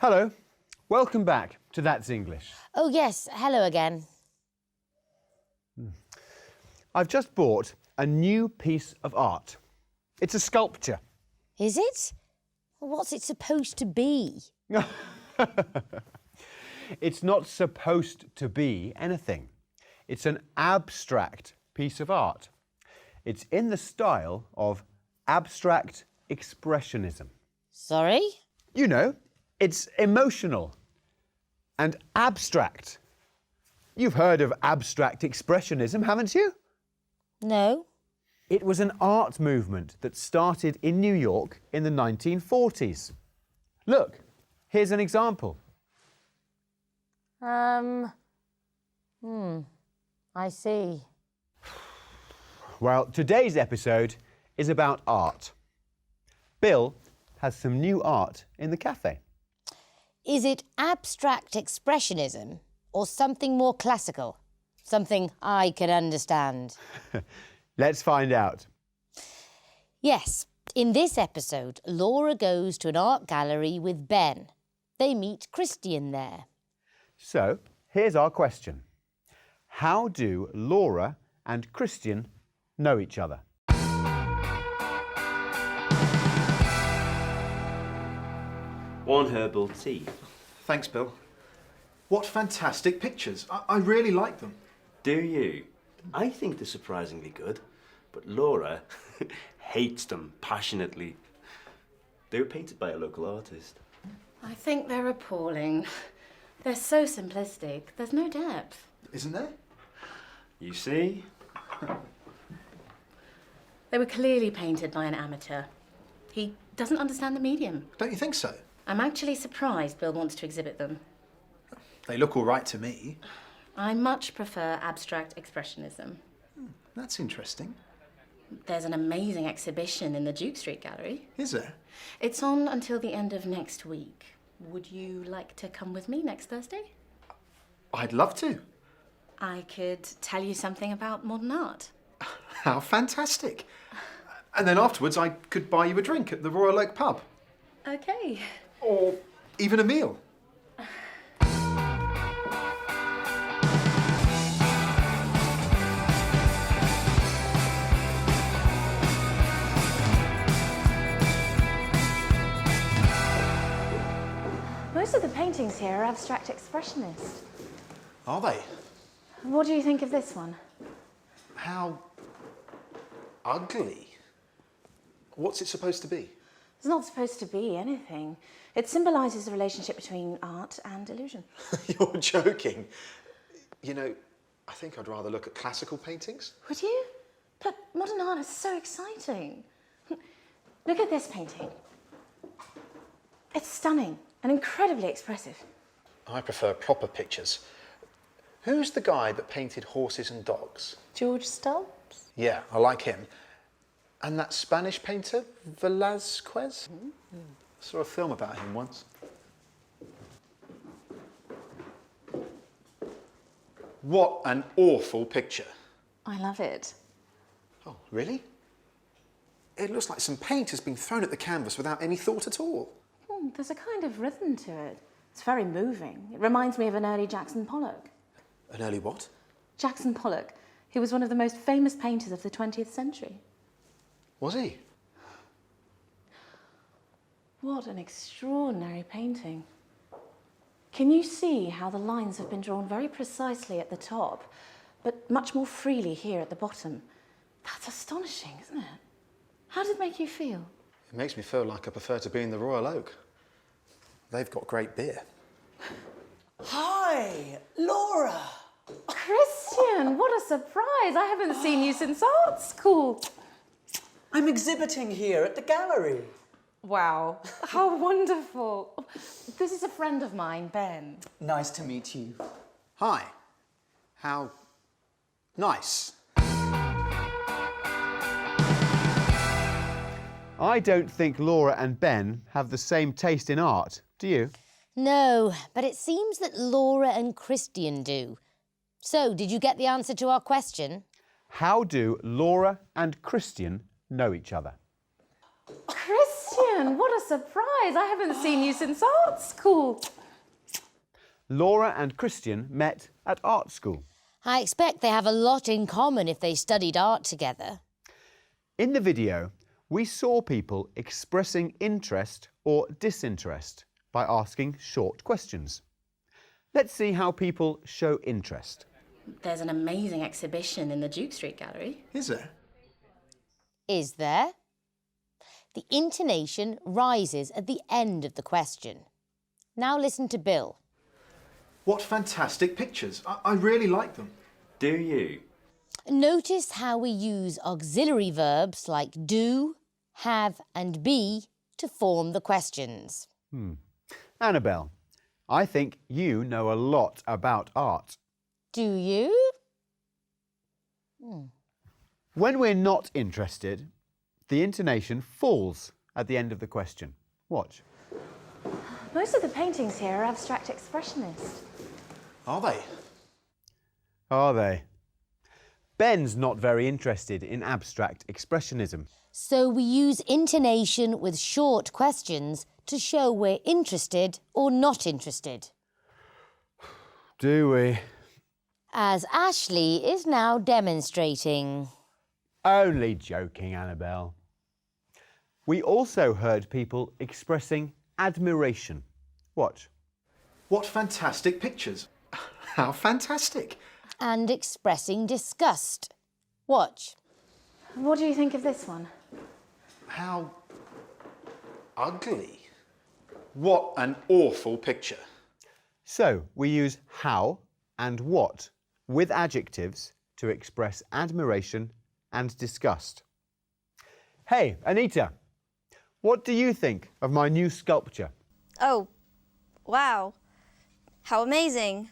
Hello, welcome back to That's English. Oh yes, hello again. I've just bought a new piece of art. It's a sculpture. Is it? What's it supposed to be? It's not supposed to be anything. It's an abstract piece of art. It's in the style of abstract expressionism. Sorry? You know, it's emotional and abstract. You've heard of abstract expressionism, haven't you? No. It was an art movement that started in New York in the 1940s. Look, here's an example. I see. Well, today's episode is about art. Bill has some new art in the cafe. Is it abstract expressionism or something more classical? Something I can understand? Let's find out. Yes, in this episode, Laura goes to an art gallery with Ben. They meet Christian there. So, here's our question. How do Laura and Christian know each other? One herbal tea. Thanks, Bill. What fantastic pictures. I really like them. Do you? I think they're surprisingly good, but Laura hates them passionately. They were painted by a local artist. I think they're appalling. They're so simplistic. There's no depth. Isn't there? You see? They were clearly painted by an amateur. He doesn't understand the medium. Don't you think so? I'm actually surprised Bill wants to exhibit them. They look all right to me. I much prefer abstract expressionism. That's interesting. There's an amazing exhibition in the Duke Street Gallery. Is there? It's on until the end of next week. Would you like to come with me next Thursday? I'd love to. I could tell you something about modern art. How fantastic. And then afterwards I could buy you a drink at the Royal Oak pub. Okay. Or even a meal. Most of the paintings here are abstract expressionist. Are they? What do you think of this one? How ugly. What's it supposed to be? It's not supposed to be anything. It symbolises the relationship between art and illusion. You're joking. You know, I think I'd rather look at classical paintings. Would you? But modern art is so exciting. Look at this painting. It's stunning and incredibly expressive. I prefer proper pictures. Who's the guy that painted horses and dogs? George Stubbs? Yeah, I like him. And that Spanish painter, Velázquez? I saw a film about him once. What an awful picture. I love it. Oh, really? It looks like some paint has been thrown at the canvas without any thought at all. There's a kind of rhythm to it. It's very moving. It reminds me of an early Jackson Pollock. An early what? Jackson Pollock, who was one of the most famous painters of the 20th century. Was he? What an extraordinary painting. Can you see how the lines have been drawn very precisely at the top, but much more freely here at the bottom? That's astonishing, isn't it? How did it make you feel? It makes me feel like I prefer to be in the Royal Oak. They've got great beer. Hi, Laura. Christian, what a surprise. I haven't seen you since art school. I'm exhibiting here at the gallery. Wow, how wonderful. This is a friend of mine, Ben. Nice to meet you. Hi. How nice. I don't think Laura and Ben have the same taste in art, do you? No, but it seems that Laura and Christian do. So, did you get the answer to our question? How do Laura and Christian know each other? Christian! Ellen, what a surprise. I haven't seen you since art school. Laura and Christian met at art school. I expect they have a lot in common if they studied art together. In the video, we saw people expressing interest or disinterest by asking short questions. Let's see how people show interest. There's an amazing exhibition in the Duke Street Gallery. Is there? Is there? The intonation rises at the end of the question. Now listen to Bill. What fantastic pictures. I really like them. Do you? Notice how we use auxiliary verbs like do, have and be to form the questions. Annabelle, I think you know a lot about art. Do you? When we're not interested, the intonation falls at the end of the question. Watch. Most of the paintings here are abstract expressionist. Are they? Are they? Ben's not very interested in abstract expressionism. So we use intonation with short questions to show we're interested or not interested. Do we? As Ashley is now demonstrating. Only joking, Annabelle. We also heard people expressing admiration. Watch. What fantastic pictures. How fantastic. And expressing disgust. Watch. What do you think of this one? How ugly. What an awful picture. So we use how and what with adjectives to express admiration and disgust. Hey, Anita, what do you think of my new sculpture? Oh, wow. How amazing.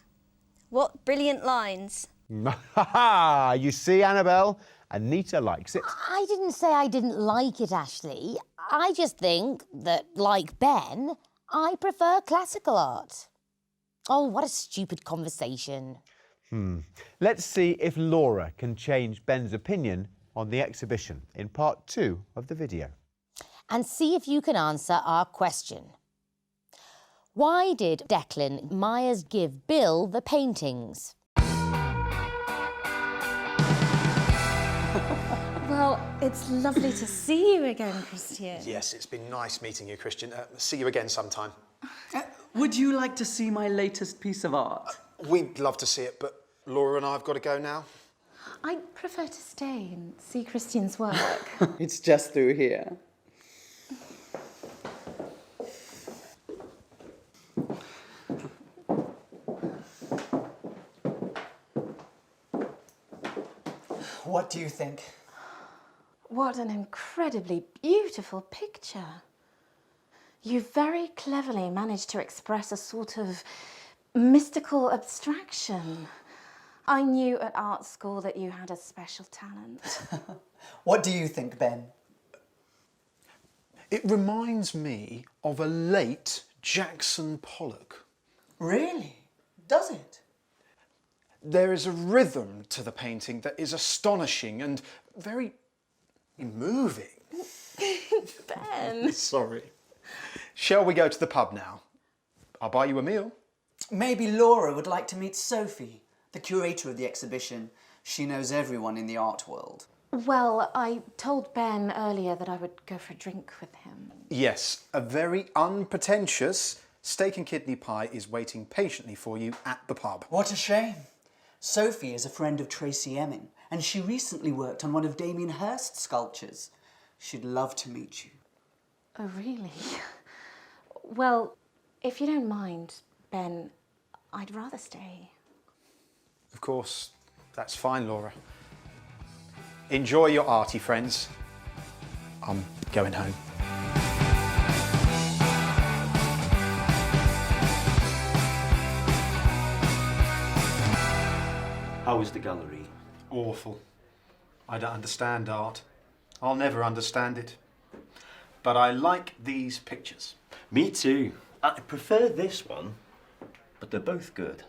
What brilliant lines. You see, Annabelle? Anita likes it. I didn't say I didn't like it, Ashley. I just think that, like Ben, I prefer classical art. Oh, what a stupid conversation. Let's see if Laura can change Ben's opinion on the exhibition in part 2 of the video. And see if you can answer our question. Why did Declan Myers give Bill the paintings? Well, it's lovely to see you again, Christian. Yes, it's been nice meeting you, Christian. See you again sometime. Would you like to see my latest piece of art? We'd love to see it, but Laura and I have got to go now. I prefer to stay and see Christian's work. It's just through here. What do you think? What an incredibly beautiful picture. You very cleverly managed to express a sort of mystical abstraction. I knew at art school that you had a special talent. What do you think, Ben? It reminds me of a late Jackson Pollock. Really? Does it? There is a rhythm to the painting that is astonishing and very moving. Ben. Sorry. Shall we go to the pub now? I'll buy you a meal. Maybe Laura would like to meet Sophie, the curator of the exhibition. She knows everyone in the art world. Well, I told Ben earlier that I would go for a drink with him. Yes, a very unpretentious steak and kidney pie is waiting patiently for you at the pub. What a shame. Sophie is a friend of Tracy Emin, and she recently worked on one of Damien Hirst's sculptures. She'd love to meet you. Oh, really? Well, if you don't mind, Ben, I'd rather stay. Of course, that's fine, Laura. Enjoy your arty friends. I'm going home. How was the gallery? Awful. I don't understand art. I'll never understand it. But I like these pictures. Me too. I prefer this one, but they're both good.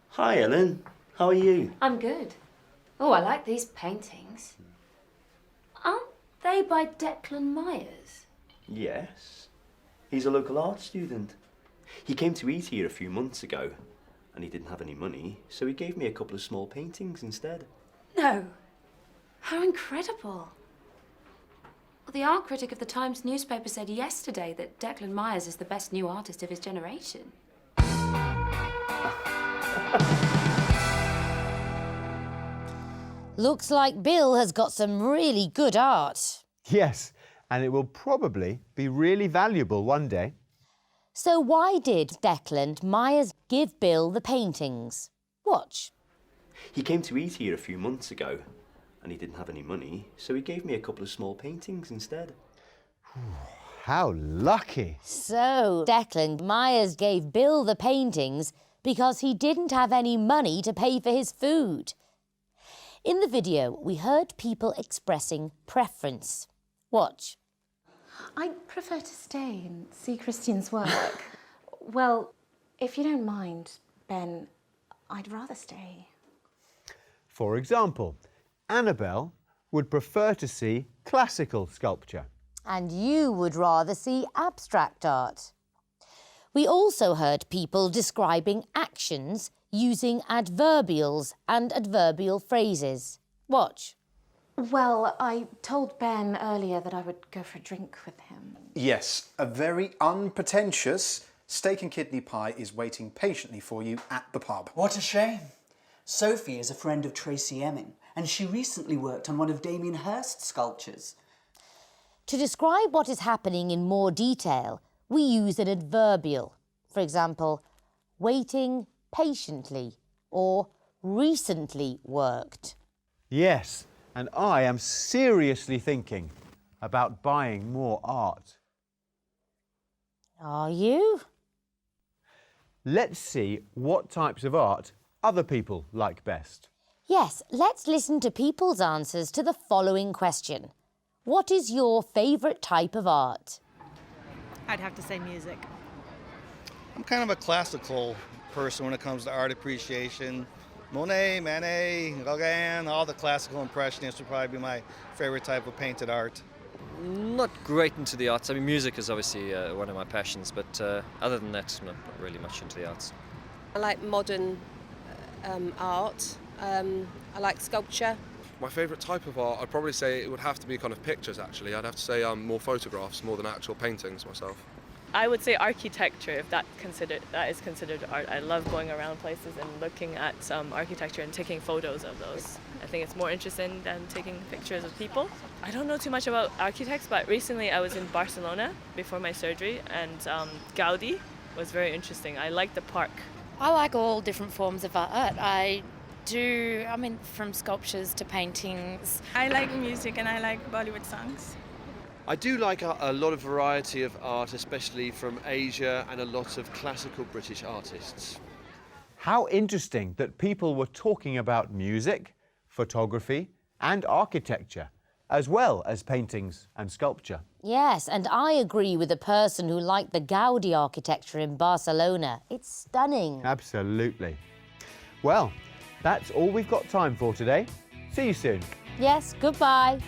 Hi, Ellen. How are you? I'm good. Oh, I like these paintings. Aren't They by Declan Myers? Yes. He's a local art student. He came to eat here a few months ago, and he didn't have any money, so he gave me a couple of small paintings instead. No. How incredible. Well, the art critic of the Times newspaper said yesterday that Declan Myers is the best new artist of his generation. Looks like Bill has got some really good art. Yes, and it will probably be really valuable one day. So why did Declan Myers give Bill the paintings? Watch. He came to eat here a few months ago, and he didn't have any money, so he gave me a couple of small paintings instead. How lucky. So Declan Myers gave Bill the paintings because he didn't have any money to pay for his food. In the video, we heard people expressing preference. Watch. I prefer to stay and see Christian's work. Well, if you don't mind, Ben, I'd rather stay. For example, Annabelle would prefer to see classical sculpture. And you would rather see abstract art. We also heard people describing actions using adverbials and adverbial phrases. Watch. Well, I told Ben earlier that I would go for a drink with him. Yes, a very unpretentious steak and kidney pie is waiting patiently for you at the pub. What a shame. Sophie is a friend of Tracy Emin, and she recently worked on one of Damien Hirst's sculptures. To describe what is happening in more detail, we use an adverbial. For example, waiting patiently or recently worked. Yes, and I am seriously thinking about buying more art. Are you? Let's see what types of art other people like best. Yes, let's listen to people's answers to the following question. What is your favourite type of art? I'd have to say music. I'm kind of a classical person when it comes to art appreciation. Monet, Manet, Gauguin, all the classical impressionists would probably be my favorite type of painted art. Not great into the arts. I mean, music is obviously one of my passions, but other than that, not really much into the arts. I like modern art. I like sculpture. My favourite type of art, I'd probably say it would have to be kind of pictures, actually. I'd have to say more photographs more than actual paintings myself. I would say architecture, if that is considered art. I love going around places and looking at some architecture and taking photos of those. I think it's more interesting than taking pictures of people. I don't know too much about architects, but recently I was in Barcelona before my surgery, and Gaudi was very interesting. I like the park. I like all different forms of art. From sculptures to paintings. I like music and I like Bollywood songs. I do like a lot of variety of art, especially from Asia, and a lot of classical British artists. How interesting that people were talking about music, photography and architecture, as well as paintings and sculpture. Yes, and I agree with the person who liked the Gaudi architecture in Barcelona. It's stunning. Absolutely. Well, that's all we've got time for today. See you soon. Yes, goodbye.